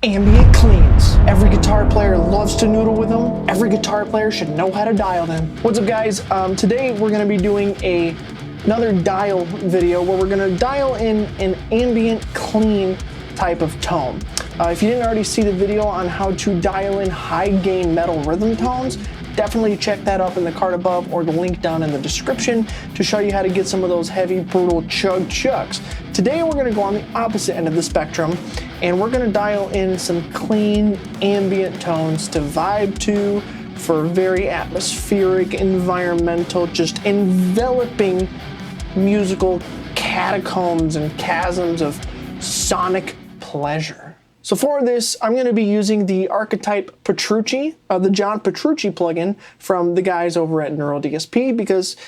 Ambient cleans. Every guitar player loves to noodle with them. Every guitar player should know how to dial them. What's up, guys? Today we're going to be doing another dial video where we're going to dial in an ambient clean type of tone. If you didn't already see the video on how to dial in high gain metal rhythm tones, definitely check that up in the card above or the link down in the description to show you how to get some of those heavy, brutal chug chugs. Today we're going to go on the opposite end of the spectrum and we're going to dial in some clean ambient tones to vibe to for very atmospheric, environmental, just enveloping musical catacombs and chasms of sonic pleasure. So for this, I'm going to be using the Archetype Petrucci, the John Petrucci plugin from the guys over at Neural DSP, because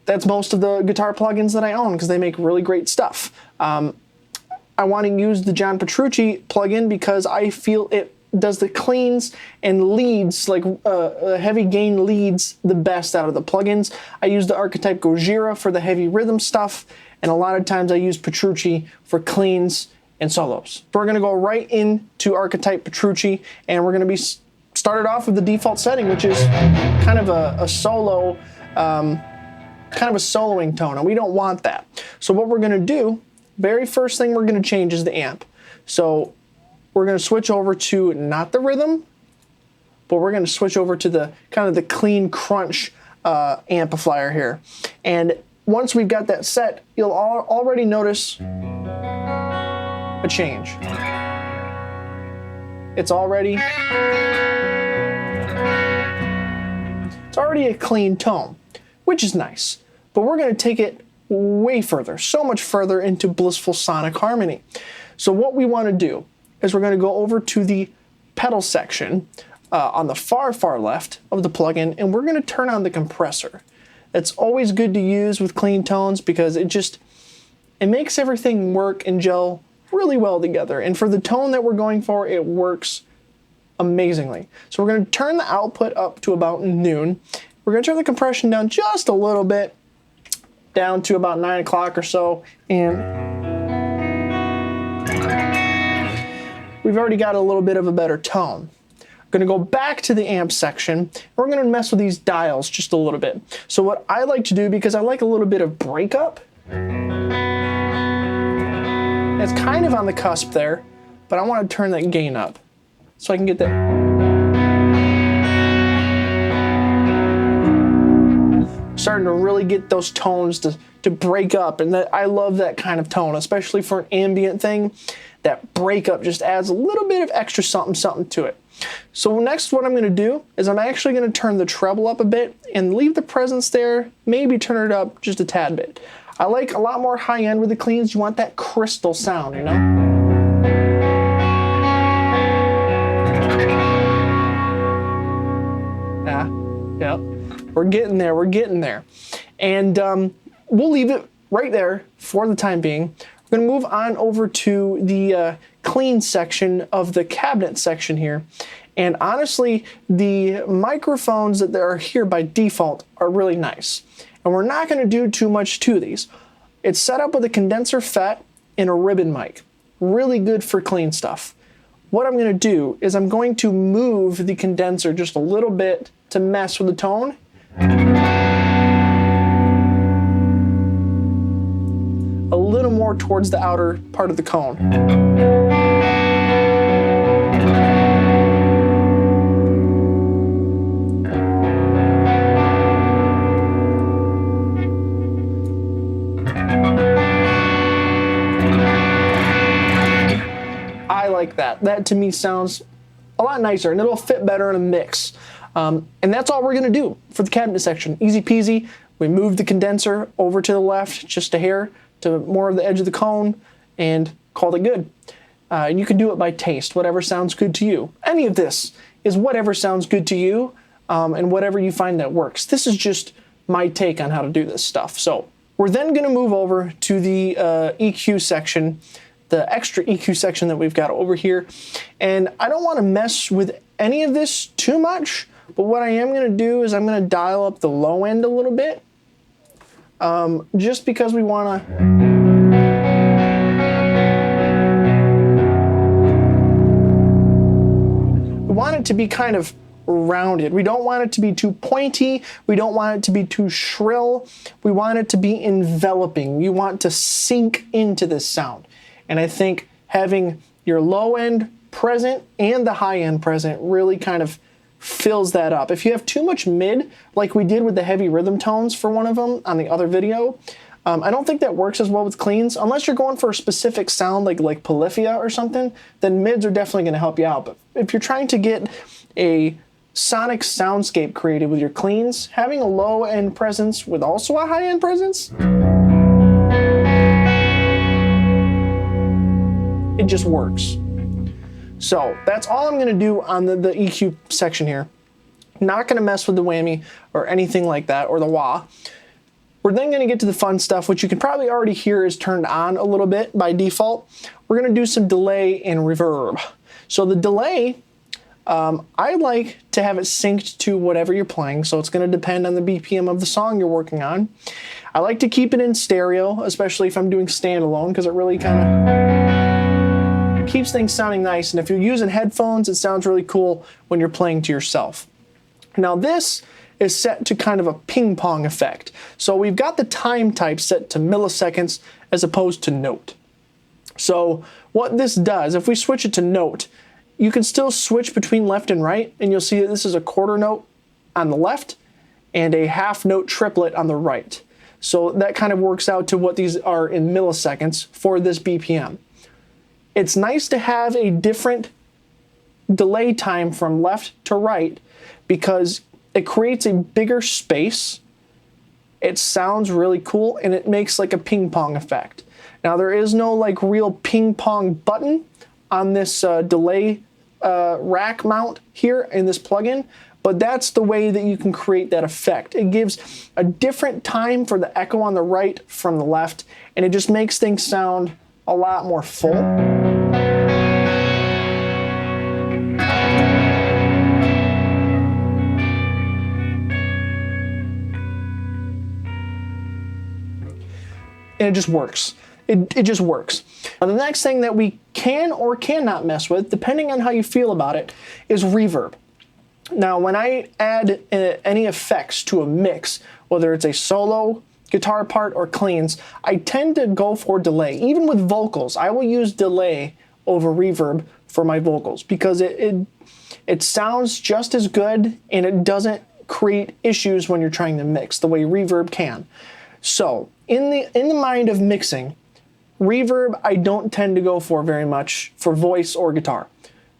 that's most of the guitar plugins that I own because they make really great stuff. I want to use the John Petrucci plugin because I feel it does the cleans and leads, like heavy gain leads, the best out of the plugins. I use the Archetype Gojira for the heavy rhythm stuff, and a lot of times I use Petrucci for cleans and solos. So we're going to go right into Archetype Petrucci, and we're going to be started off with the default setting, which is kind of a solo, kind of a soloing tone, and we don't want that. So what we're going to do, very first thing we're going to change is the amp. So we're going to switch over to not the rhythm, but we're going to switch over to the kind of the clean crunch amplifier here. And once we've got that set, you'll already notice a change. It's already a clean tone, which is nice. But we're going to take it way further, so much further into blissful sonic harmony. So what we want to do is we're going to go over to the pedal section on the far left of the plugin, and we're going to turn on the compressor. It's always good to use with clean tones because it makes everything work and gel really well together. And for the tone that we're going for, it works amazingly. So we're going to turn the output up to about noon. We're going to turn the compression down just a little bit, down to about 9 o'clock or so, and we've already got a little bit of a better tone. I'm going to go back to the amp section, and we're going to mess with these dials just a little bit. So what I like to do, because I like a little bit of breakup, it's kind of on the cusp there, but I want to turn that gain up so I can get that. Starting to really get those tones to break up, and I love that kind of tone, especially for an ambient thing. That breakup just adds a little bit of extra something to it. So next, what I'm going to do is I'm actually going to turn the treble up a bit and leave the presence there, maybe turn it up just a tad bit. I like a lot more high end with the cleans. You want that crystal sound, you know? Yeah, we're getting there. And we'll leave it right there for the time being. We're going to move on over to the clean section of the cabinet section here. And honestly, the microphones that are here by default are really nice. And we're not going to do too much to these. It's set up with a condenser FET and a ribbon mic. Really good for clean stuff. What I'm going to do is I'm going to move the condenser just a little bit to mess with the tone. A little more towards the outer part of the cone. I like that. That to me sounds a lot nicer, and it'll fit better in a mix. And that's all we're going to do for the cabinet section. Easy peasy. We move the condenser over to the left just a hair to more of the edge of the cone and called it good. And you can do it by taste, whatever sounds good to you. Any of this is whatever sounds good to you, and whatever you find that works. This is just my take on how to do this stuff. So we're then going to move over to the EQ section, the extra EQ section that we've got over here. And I don't want to mess with any of this too much, but what I am going to do is I'm going to dial up the low end a little bit, just because we want to want it to be kind of rounded. We don't want it to be too pointy. We don't want it to be too shrill. We want it to be enveloping. You want to sink into this sound. And I think having your low end present and the high end present really kind of fills that up. If you have too much mid, like we did with the heavy rhythm tones for one of them on the other video, I don't think that works as well with cleans. Unless you're going for a specific sound like polyphia or something, then mids are definitely going to help you out. But if you're trying to get a sonic soundscape created with your cleans, having a low end presence with also a high end presence, it just works. So that's all I'm going to do on the EQ section here. Not going to mess with the whammy or anything like that, or the wah. We're then going to get to the fun stuff, which you can probably already hear is turned on a little bit by default. We're going to do some delay and reverb. So the delay, I like to have it synced to whatever you're playing, so it's going to depend on the BPM of the song you're working on. I like to keep it in stereo, especially if I'm doing standalone, because it really kind of keeps things sounding nice. And if you're using headphones, it sounds really cool when you're playing to yourself. Now this is set to kind of a ping pong effect. So we've got the time type set to milliseconds as opposed to note. So what this does, if we switch it to note, you can still switch between left and right, and you'll see that this is a quarter note on the left and a half note triplet on the right. So that kind of works out to what these are in milliseconds for this BPM. It's nice to have a different delay time from left to right because it creates a bigger space. It sounds really cool, and it makes like a ping pong effect. Now there is no like real ping pong button on this delay rack mount here in this plugin, but that's the way that you can create that effect. It gives a different time for the echo on the right from the left, and it just makes things sound a lot more full. And it just works. It just works. Now the next thing that we can or cannot mess with, depending on how you feel about it, is reverb. Now when I add any effects to a mix, whether it's a solo guitar part or cleans, I tend to go for delay. Even with vocals, I will use delay over reverb for my vocals because it sounds just as good, and it doesn't create issues when you're trying to mix the way reverb can. So in the mind of mixing, reverb I don't tend to go for very much for voice or guitar.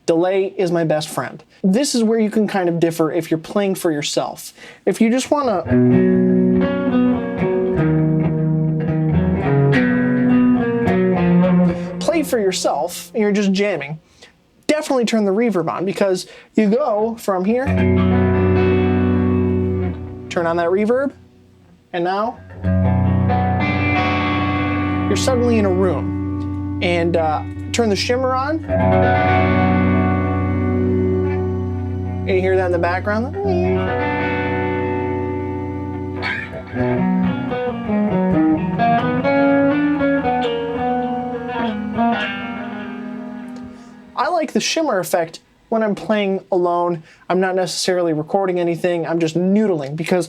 Delay is my best friend. This is where you can kind of differ if you're playing for yourself. If you just want to play for yourself and you're just jamming, definitely turn the reverb on, because you go from here, turn on that reverb, and now you're suddenly in a room. And turn the shimmer on. And you hear that in the background. I like the shimmer effect when I'm playing alone. I'm not necessarily recording anything. I'm just noodling, because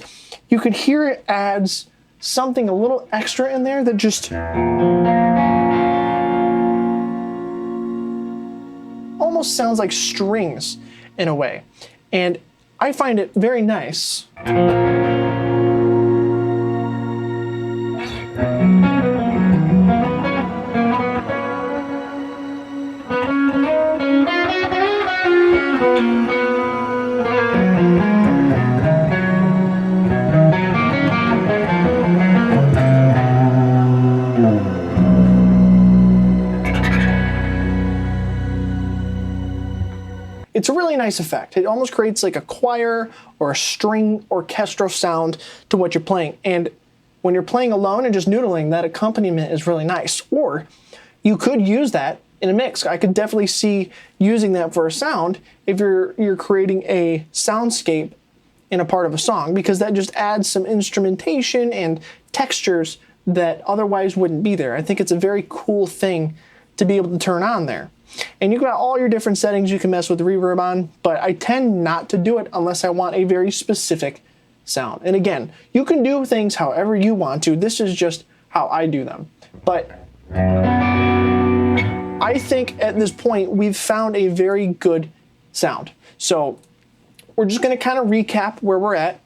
you can hear it adds something a little extra in there that just almost sounds like strings in a way. And I find it very nice. It's a really nice effect. It almost creates like a choir or a string orchestral sound to what you're playing. And when you're playing alone and just noodling, that accompaniment is really nice. Or you could use that in a mix. I could definitely see using that for a sound if you're creating a soundscape in a part of a song, because that just adds some instrumentation and textures that otherwise wouldn't be there. I think it's a very cool thing to be able to turn on there. And you've got all your different settings you can mess with reverb on, but I tend not to do it unless I want a very specific sound. And again, you can do things however you want to. This is just how I do them. But I think at this point we've found a very good sound. So we're just going to kind of recap where we're at.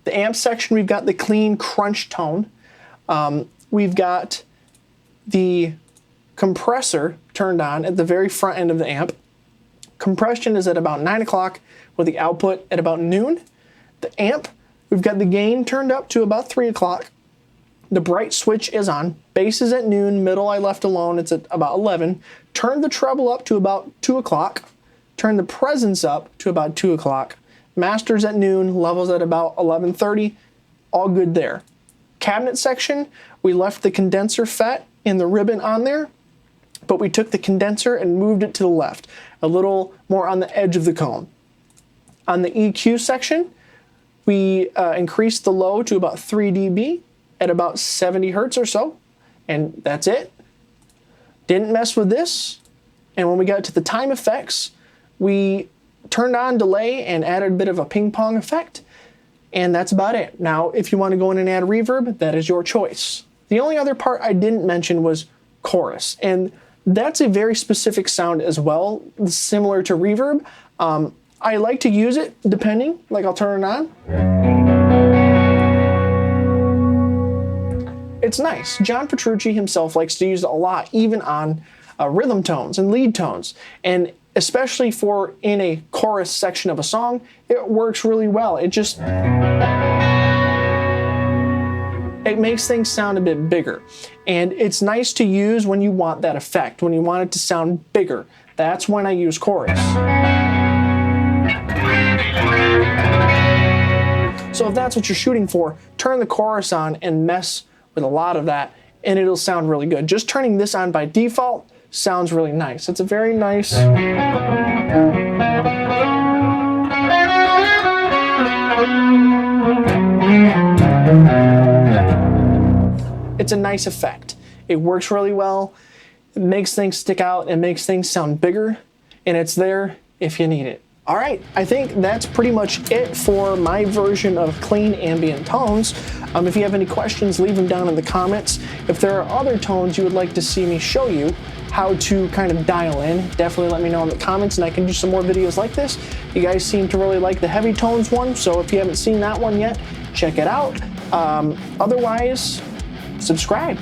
The amp section, we've got the clean crunch tone. We've got the compressor turned on at the very front end of the amp. Compression is at about 9 o'clock with the output at about noon. The amp, we've got the gain turned up to about 3 o'clock. The bright switch is on. Bass is at noon. Middle I left alone. It's at about 11. Turn the treble up to about 2 o'clock. Turn the presence up to about 2 o'clock. Master's at noon. Levels at about 11:30. All good there. Cabinet section, we left the condenser FET and the ribbon on there, but we took the condenser and moved it to the left, a little more on the edge of the cone. On the EQ section, we increased the low to about 3 dB at about 70 hertz or so, and that's it. Didn't mess with this. And when we got to the time effects, we turned on delay and added a bit of a ping pong effect, and that's about it. Now, if you want to go in and add reverb, that is your choice. The only other part I didn't mention was chorus, and that's a very specific sound as well, similar to reverb. I like to use it depending, like I'll turn it on. It's nice. John Petrucci himself likes to use it a lot, even on rhythm tones and lead tones. And especially for in a chorus section of a song, it works really well. It makes things sound a bit bigger. And it's nice to use when you want that effect, when you want it to sound bigger. That's when I use chorus. So if that's what you're shooting for, turn the chorus on and mess with a lot of that, and it'll sound really good. Just turning this on by default sounds really nice. It's a very nice... It's a nice effect. It works really well. It makes things stick out. It makes things sound bigger, and it's there if you need it. All right, I think that's pretty much it for my version of clean ambient tones. If you have any questions, leave them down in the comments. If there are other tones you would like to see me show you how to kind of dial in, definitely let me know in the comments and I can do some more videos like this. You guys seem to really like the heavy tones one, so if you haven't seen that one yet, check it out. Otherwise, subscribe.